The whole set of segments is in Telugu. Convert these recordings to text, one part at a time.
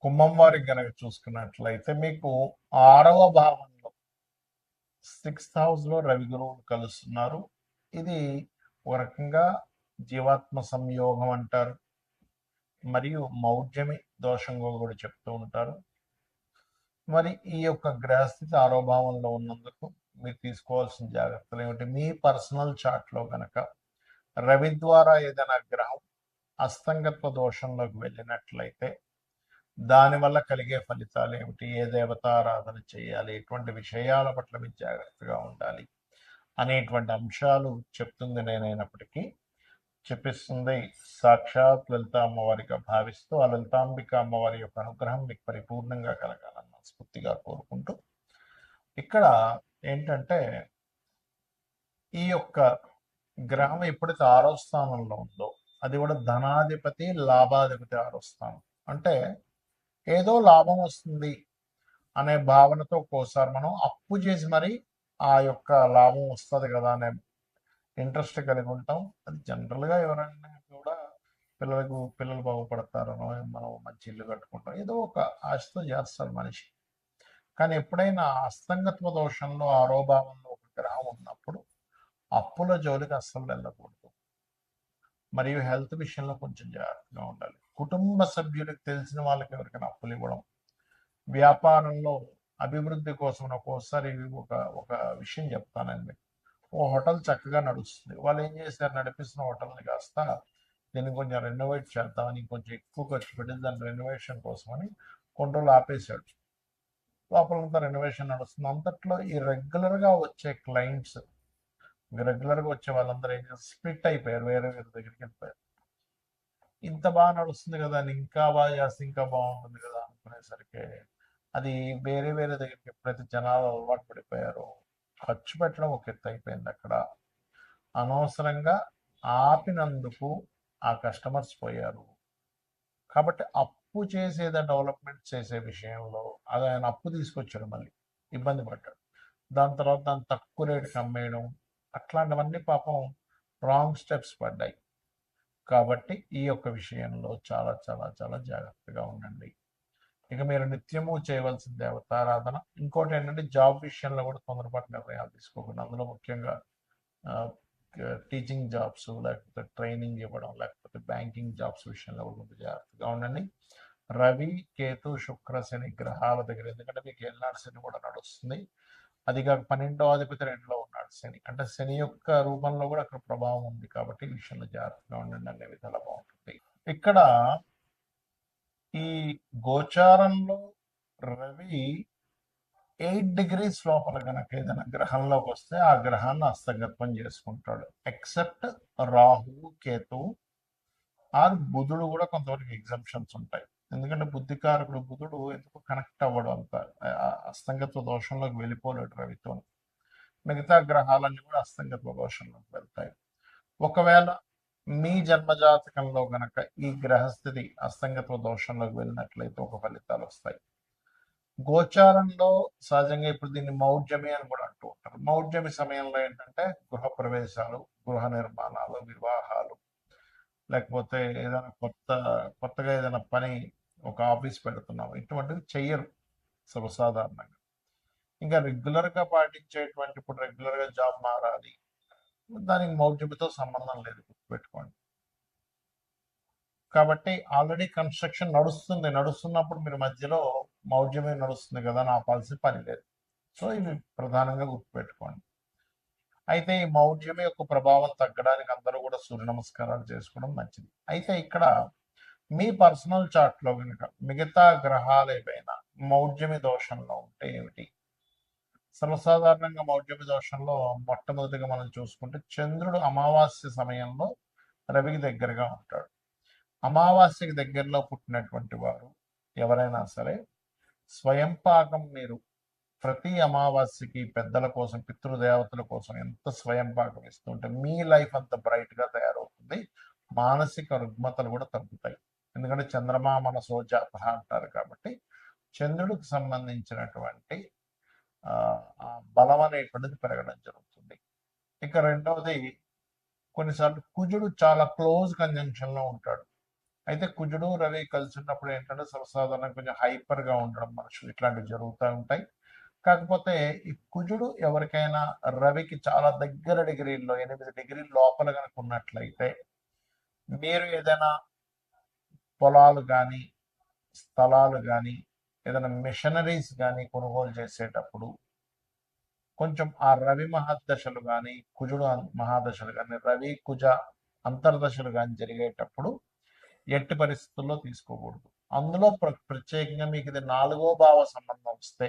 కుంభం వారికి గనక చూసుకున్నట్లయితే మీకు 6వ భావంలో 6th హౌస్ లో రవి గురువులు కలుస్తున్నారు. ఇది ఒక రకంగా జీవాత్మ సంయోగం అంటారు, మరియు మౌఢ్యమి దోషంగా కూడా చెప్తూ ఉంటారు. మరి ఈ యొక్క గ్రహస్థితి 6వ భావంలో ఉన్నందుకు మీరు తీసుకోవాల్సిన జాగ్రత్తలు ఏమిటి? మీ పర్సనల్ చార్ట్ లో గనక రవి ద్వారా ఏదైనా గ్రహం అస్తంగత్వ దోషంలోకి వెళ్ళినట్లయితే దానివల్ల కలిగే ఫలితాలు ఏమిటి? ఏ దేవతారాధన చేయాలి? ఎటువంటి విషయాల పట్ల మీరు జాగ్రత్తగా ఉండాలి అనేటువంటి అంశాలు చెప్తుంది నేనైనప్పటికీ చెప్పిస్తుంది సాక్షాత్ లలిత అమ్మవారిగా భావిస్తూ ఆ లలితాంబిక అమ్మవారి యొక్క అనుగ్రహం మీకు పరిపూర్ణంగా కలగాలని మనస్ఫూర్తిగా కోరుకుంటూ, ఇక్కడ ఏంటంటే ఈ యొక్క గ్రహం ఎప్పుడైతే 6వ స్థానంలో ఉందో అది కూడా ధనాధిపతి లాభాధిపతి 6వ స్థానం అంటే ఏదో లాభం వస్తుంది అనే భావనతో ఒక్కోసారి మనం అప్పు చేసి మరి ఆ యొక్క లాభం వస్తుంది కదా అనే ఇంట్రెస్ట్ కలిగి ఉంటాం. అది జనరల్గా ఎవరైనా కూడా పిల్లలు బాగుపడతారనో, మనం మంచి ఇల్లు కట్టుకుంటాం, ఏదో ఒక ఆశతో చేస్తారు మనిషి. కానీ ఎప్పుడైనా అస్తంగత్వ దోషంలో 6వ భావంలో ఒక గ్రహం ఉన్నప్పుడు అప్పుల జోలికి అస్సలు వెళ్ళకూడదు. మరియు హెల్త్ విషయంలో కొంచెం జాగ్రత్తగా ఉండాలి. కుటుంబ సభ్యులకు తెలిసిన వాళ్ళకి ఎవరికైనా అప్పులు ఇవ్వడం, వ్యాపారంలో అభివృద్ధి కోసం ఒక్కోసారి ఒక ఒక విషయం చెప్తానండి. ఓ హోటల్ చక్కగా నడుస్తుంది, వాళ్ళు ఏం చేశారు, నడిపిస్తున్న హోటల్ని కాస్త దీన్ని కొంచెం రెనోవేట్ చేద్దామని కొంచెం ఎక్కువ ఖర్చు పెట్టి దాని రెనోవేషన్ కోసమని కొన్ని రోజులు ఆపేశాడు. లోపలంతా రెనోవేషన్ నడుస్తుంది. అంతట్లో ఈ రెగ్యులర్గా వచ్చే క్లయింట్స్, రెగ్యులర్గా వచ్చే వాళ్ళందరూ ఏం చేస్తారు, స్ప్లిట్ అయిపోయారు, వేరే వేరే దగ్గరికి వెళ్ళిపోయారు. ఇంత బాగా నడుస్తుంది కదా అని ఇంకా బాగా చేస్తే ఇంకా బాగుంటుంది కదా అనుకునేసరికి అది వేరే వేరే దగ్గరికి ఎప్పుడైతే జనాలు అలవాటు పడిపోయారో ఖర్చు పెట్టడం ఒక ఎత్తు అయిపోయింది. అక్కడ అనవసరంగా ఆపినందుకు ఆ కస్టమర్స్ పోయారు. కాబట్టి అప్పు చేసేదా డెవలప్మెంట్ చేసే విషయంలో అది ఆయన అప్పు తీసుకొచ్చాడు, మళ్ళీ ఇబ్బంది పడ్డాడు. దాని తర్వాత దాన్ని తక్కువ రేటుకి అమ్మేయడం, అట్లాంటివన్నీ పాపం రాంగ్ స్టెప్స్ పడ్డాయి. కాబట్టి ఈ యొక్క విషయంలో చాలా చాలా చాలా జాగ్రత్తగా ఉండండి. ఇక మీరు నిత్యము చేయవలసిన దేవతారాధన. ఇంకోటి ఏంటంటే జాబ్ విషయంలో కూడా తొందరపాటు నిర్ణయాలు తీసుకోకుండా, అందులో ముఖ్యంగా టీచింగ్ జాబ్స్, లేకపోతే ట్రైనింగ్ ఇవ్వడం, లేకపోతే బ్యాంకింగ్ జాబ్స్ విషయంలో కూడా కొంచెం జాగ్రత్తగా ఉండండి. రవి, కేతు, శుక్ర, శని గ్రహాల దగ్గర, ఎందుకంటే మీకు ఏళ్ళనాడు శని కూడా నడుస్తుంది. అది కాక 12వ అధిపతి 2లో ఉన్నాడు శని, అంటే శని యొక్క రూపంలో కూడా అక్కడ ప్రభావం ఉంది. కాబట్టి ఈ విషయంలో జాగ్రత్తగా ఉండండి, అనే విధాలు బాగుంటుంది. ఇక్కడ ఈ గోచారంలో రవి 8 degrees లోపల కనుక ఏదైనా గ్రహంలోకి వస్తే ఆ గ్రహాన్ని అస్తగత్వం చేసుకుంటాడు. ఎక్సెప్ట్ రాహు, కేతు ఆర్ బుధుడు కూడా కొంతవరకు ఎగ్జంప్షన్స్ ఉంటాయి. ఎందుకంటే బుద్ధికారకుడు బుధుడు ఎందుకు కనెక్ట్ అవ్వడం అంత అస్తంగత్వ దోషంలోకి వెళ్ళిపోలేడు రవితో. మిగతా గ్రహాలన్నీ కూడా అస్తంగత్వ దోషంలోకి వెళ్తాయి. ఒకవేళ మీ జన్మజాతకంలో గనక ఈ గ్రహస్థితి అస్తంగత్వ దోషంలోకి వెళ్ళినట్లయితే ఒక ఫలితాలు వస్తాయి. గోచారంలో సహజంగా ఇప్పుడు దీన్ని మౌఢ్యమి అని కూడా అంటూ ఉంటారు. మౌఢ్యమి సమయంలో ఏంటంటే గృహ ప్రవేశాలు, గృహ నిర్మాణాలు, వివాహాలు, లేకపోతే ఏదైనా కొత్తగా ఏదైనా పని, ఒక ఆఫీస్ పెడుతున్నాం, ఇటువంటివి చెయ్యరు సర్వసాధారణంగా. ఇంకా రెగ్యులర్గా పాటించేటువంటి, ఇప్పుడు రెగ్యులర్గా జాబ్ మారాలి, దానికి మౌఢ్యమితో సంబంధం లేదు, గుర్తుపెట్టుకోండి. కాబట్టి ఆల్రెడీ కన్స్ట్రక్షన్ నడుస్తున్నప్పుడు మీరు మధ్యలో మౌఢ్యమే నడుస్తుంది కదా అని ఆపాల్సిన పని లేదు. సో ఇవి ప్రధానంగా గుర్తుపెట్టుకోండి. అయితే ఈ మౌఢ్యమి యొక్క ప్రభావం తగ్గడానికి అందరూ కూడా సూర్య నమస్కారాలు చేసుకోవడం మంచిది. అయితే ఇక్కడ మీ పర్సనల్ చార్ట్లో కనుక మిగతా గ్రహాలు ఏవైనా మౌఢ్యమి దోషంలో ఉంటే ఏమిటి? సర్వసాధారణంగా మౌఢ్యమి దోషంలో మొట్టమొదటిగా మనం చూసుకుంటే చంద్రుడు అమావాస్య సమయంలో రవికి దగ్గరగా ఉంటాడు. అమావాస్యకి దగ్గరలో పుట్టినటువంటి వారు ఎవరైనా సరే స్వయం పాకం మీరు ప్రతి అమావాస్యకి పెద్దల కోసం, పితృదేవతల కోసం ఎంత స్వయం పాకం ఇస్తుంటే మీ లైఫ్ అంత బ్రైట్గా తయారవుతుంది. మానసిక రుగ్మతలు కూడా తగ్గుతాయి. ఎందుకంటే చంద్రమా మనసో జాతః అంటారు. కాబట్టి చంద్రుడికి సంబంధించినటువంటి బలం అనేటువంటిది పెరగడం జరుగుతుంది. ఇక రెండవది, కొన్నిసార్లు కుజుడు చాలా క్లోజ్ కంజంక్షన్లో ఉంటాడు. అయితే కుజుడు రవి కలిసి ఉన్నప్పుడు ఏంటంటే సర్వసాధారణంగా కొంచెం హైపర్గా ఉండడం మనుషులు ఇట్లాంటివి జరుగుతూ ఉంటాయి. కాకపోతే ఈ కుజుడు ఎవరికైనా రవికి చాలా దగ్గర డిగ్రీల్లో 8 డిగ్రీల లోపల కనుక ఉన్నట్లయితే మీరు ఏదైనా పొలాలు కానీ స్థలాలు కానీ ఏదైనా మిషనరీస్ కానీ కొనుగోలు చేసేటప్పుడు కొంచెం ఆ రవి మహాదశలు కానీ కుజుడు మహాదశలు కానీ రవి కుజ అంతర్దశలు కానీ జరిగేటప్పుడు ఎట్టి పరిస్థితుల్లో తీసుకోకూడదు. అందులో ప్రత్యేకంగా మీకు ఇది 4వ భావ సంబంధం వస్తే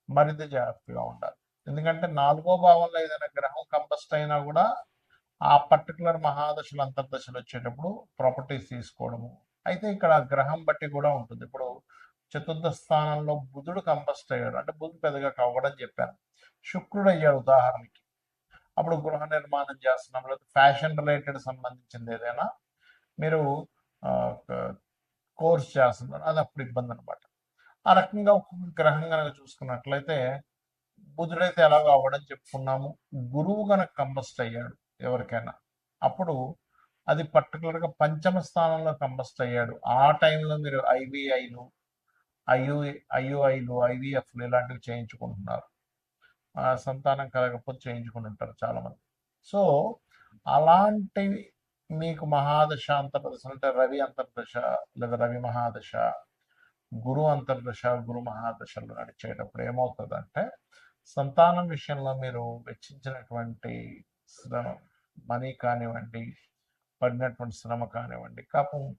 మరింత జాగ్రత్తగా ఉండాలి. ఎందుకంటే 4వ భావంలో ఏదైనా గ్రహం కంబస్ట్ అయినా కూడా ఆ పర్టికులర్ మహాదశలు అంతర్దశలు వచ్చేటప్పుడు ప్రాపర్టీస్ తీసుకోవడము. అయితే ఇక్కడ గ్రహం బట్టి కూడా ఉంటుంది. ఇప్పుడు చతుర్థ స్థానంలో బుధుడు కంబస్ట్ అయ్యాడు అంటే బుధుడు పెద్దగా కావడం చెప్పాను. శుక్రుడు అయ్యాడు ఉదాహరణకి. అప్పుడు గృహ నిర్మాణం చేస్తున్నాం లేదా ఫ్యాషన్ రిలేటెడ్ సంబంధించింది ఏదైనా మీరు కోర్స్ చేస్తున్నారు, అది అప్పుడు ఇబ్బంది అనమాట. ఆ రకంగా ఒక్కొక్క గ్రహం కనుక చూసుకున్నట్లయితే బుధుడైతే ఎలాగో అవ్వడం చెప్పుకున్నాము. గురువు కనుక కంబస్ట్ అయ్యాడు ఎవరికైనా, అప్పుడు అది పర్టికులర్గా పంచమ స్థానంలో కంబస్ట్ అయ్యాడు. ఆ టైంలో మీరు ఐవీఐలు ఐయుఐలు ఐవీఎఫ్లు ఇలాంటివి చేయించుకుంటున్నారు. సంతానం కలగకపోతే చేయించుకుని ఉంటారు చాలామంది. సో అలాంటివి మీకు మహాదశ అంతర్దశ అంటే రవి అంతర్దశ లేదా రవి మహాదశ గురు అంతర్దశ గురు మహాదశలు నడిచేటప్పుడు ఏమవుతుందంటే సంతానం విషయంలో మీరు వెచ్చించినటువంటి శ్రమ మనీ కానివ్వండి, పడినటువంటి శ్రమ కానివ్వండి,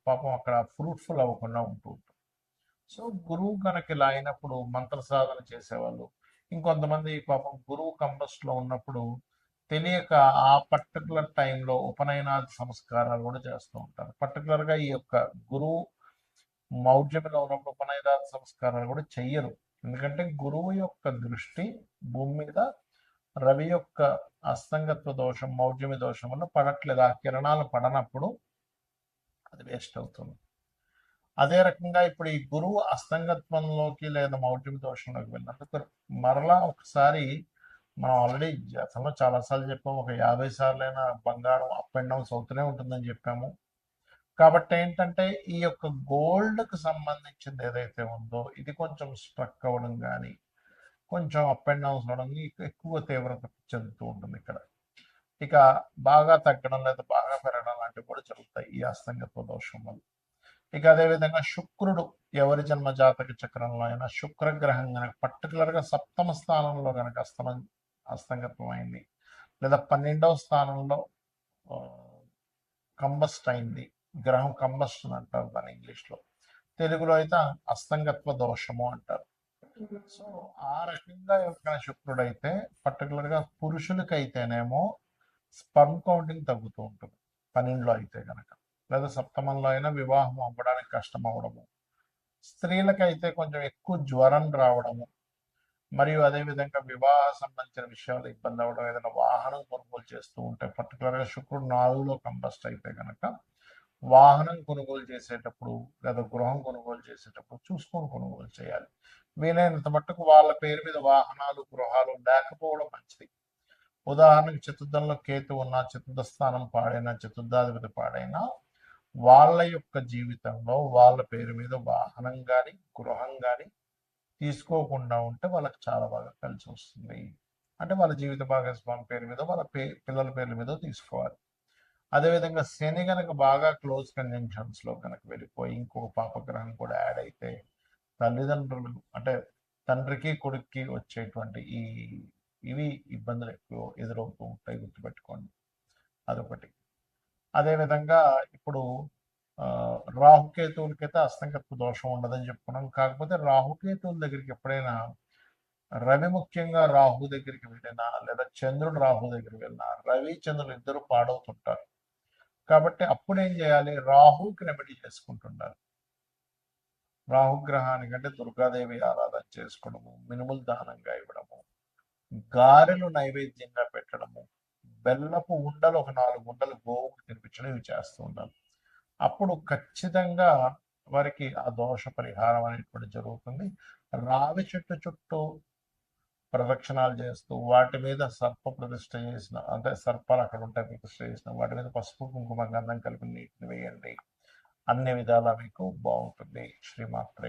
పాపం అక్కడ ఫ్రూట్ఫుల్ అవ్వకుండా ఉంటుంది. సో గురువు కనుక ఇలా అయినప్పుడు మంత్ర సాధన చేసేవాళ్ళు, ఇంకొంతమంది పాపం గురువు కంబస్ట్లో ఉన్నప్పుడు తెలియక ఆ పర్టికులర్ టైంలో ఉపనయనాది సంస్కారాలు కూడా చేస్తూ ఉంటారు. పర్టికులర్గా ఈ యొక్క గురువు మౌఢ్యంలో ఉన్నప్పుడు ఉపనయనాది సంస్కారాలు కూడా చెయ్యరు. ఎందుకంటే గురువు యొక్క దృష్టి భూమి మీద రవి యొక్క అస్తంగత్వ దోషం మౌఢ్యమి దోషం వల్ల పడట్లేదు. ఆ కిరణాలు పడనప్పుడు అది వేస్ట్ అవుతుంది. అదే రకంగా ఇప్పుడు ఈ గురువు అస్తంగత్వంలోకి లేదా మౌఢ్యమి దోషంలోకి వెళ్ళినందుకు మరలా ఒకసారి మనం ఆల్రెడీ అసలు చాలాసార్లు చెప్పాము, ఒక 50 సార్లైనా బంగారం అప్ అండ్ డౌన్స్ అవుతూనే ఉంటుందని చెప్పాము. కాబట్టి ఏంటంటే ఈ యొక్క గోల్డ్కి సంబంధించింది ఏదైతే ఉందో ఇది కొంచెం స్ట్రక్ అవ్వడం కానీ కొంచెం అప్ అండ్ డౌన్స్ అవడం ఎక్కువ తీవ్రత చెందుతూ ఉంటుంది ఇక్కడ. ఇక బాగా తగ్గడం లేదా బాగా పెరగడం లాంటివి కూడా జరుగుతాయి ఈ అస్తంగత్వ దోషం వల్ల. ఇక అదేవిధంగా శుక్రుడు ఎవరి జన్మ జాతక చక్రంలో అయినా శుక్రగ్రహం కనుక పర్టికులర్గా సప్తమ స్థానంలో కనుక అస్తంగత్వం అయింది లేదా 12వ స్థానంలో కంబస్ట్ అయింది, గ్రహం కంబస్టన్ అంటారు దాని ఇంగ్లీష్లో, తెలుగులో అయితే అస్తంగత్వ దోషము అంటారు. సో ఆ రకంగా ఎవరికైనా శుక్రుడు అయితే పర్టికులర్గా పురుషులకైతేనేమో స్పర్మ్ కౌంటింగ్ తగ్గుతూ ఉంటుంది 12లో అయితే కనుక, లేదా సప్తమంలో అయినా వివాహం అవ్వడానికి కష్టం అవ్వడము, స్త్రీలకైతే కొంచెం ఎక్కువ జ్వరం రావడము, మరియు అదేవిధంగా వివాహ సంబంధించిన విషయాలు ఇబ్బంది అవ్వడం, ఏదైనా వాహనం కొనుగోలు చేస్తూ ఉంటే పర్టికులర్గా శుక్రుడు 4లో కంబస్ట్ అయితే కనుక వాహనం కొనుగోలు చేసేటప్పుడు లేదా గృహం కొనుగోలు చేసేటప్పుడు చూసుకొని కొనుగోలు చేయాలి. వీలైనంత మట్టుకు వాళ్ళ పేరు మీద వాహనాలు గృహాలు లేకపోవడం మంచిది. ఉదాహరణకు చతుర్థంలో కేతు ఉన్న, చతుర్థ స్థానం పాడైనా, చతుర్థాధిపతి పాడైనా వాళ్ళ యొక్క జీవితంలో వాళ్ళ పేరు మీద వాహనం కానీ గృహం కానీ తీసుకోకుండా ఉంటే వాళ్ళకి చాలా బాగా కలిసి వస్తుంది. అంటే వాళ్ళ జీవిత భాగస్వామి పేరు మీద వాళ్ళ పిల్లల పేర్ల మీద తీసుకోవాలి. అదేవిధంగా శని కనుక బాగా క్లోజ్ కంజంక్షన్స్లో కనుక వెళ్ళిపోయి ఇంకొక పాపగ్రహం కూడా యాడ్ అయితే తల్లిదండ్రులు అంటే తండ్రికి కొడుక్కి వచ్చేటువంటి ఇవి ఇబ్బందులు ఎక్కువ ఎదురవుతూ ఉంటాయి, గుర్తుపెట్టుకోండి. అదొకటి. అదేవిధంగా ఇప్పుడు రాహుకేతువులకైతే అస్తంగత్వ దోషం ఉండదని చెప్పుకున్నాం. కాకపోతే రాహుకేతువుల దగ్గరికి ఎప్పుడైనా రవి ముఖ్యంగా రాహు దగ్గరికి వెళ్ళినా లేదా చంద్రుడు రాహు దగ్గరికి వెళ్ళినా రవి చంద్రులు ఇద్దరు పాడవుతుంటారు. కాబట్టి అప్పుడు ఏం చేయాలి, రాహుకి రెమెడీ చేసుకుంటుండాలి. రాహుగ్రహానికంటే దుర్గాదేవి ఆరాధన చేసుకోవడము, మినుములు దానంగా ఇవ్వడము, గారెలు నైవేద్యంగా పెట్టడము, బెల్లపు ఉండలు ఒక 4 ఉండలు గోవుకు తినిపించడం, ఇవి చేస్తూ ఉండాలి. అప్పుడు ఖచ్చితంగా వారికి ఆ దోష పరిహారం అనేటువంటి జరుగుతుంది. రావి చెట్టు చుట్టూ ప్రదక్షిణాలు చేస్తూ వాటి మీద సర్ప ప్రతిష్ఠ చేసిన, అంటే సర్పాలు అక్కడ ఉంటాయి ప్రతిష్ఠ చేసిన వాటి మీద పసుపు కుంకుమ గంధం కలిపి నీటిని వేయండి. అన్ని విధాలా మీకు బాగుంటుంది. శ్రీమాత్రే.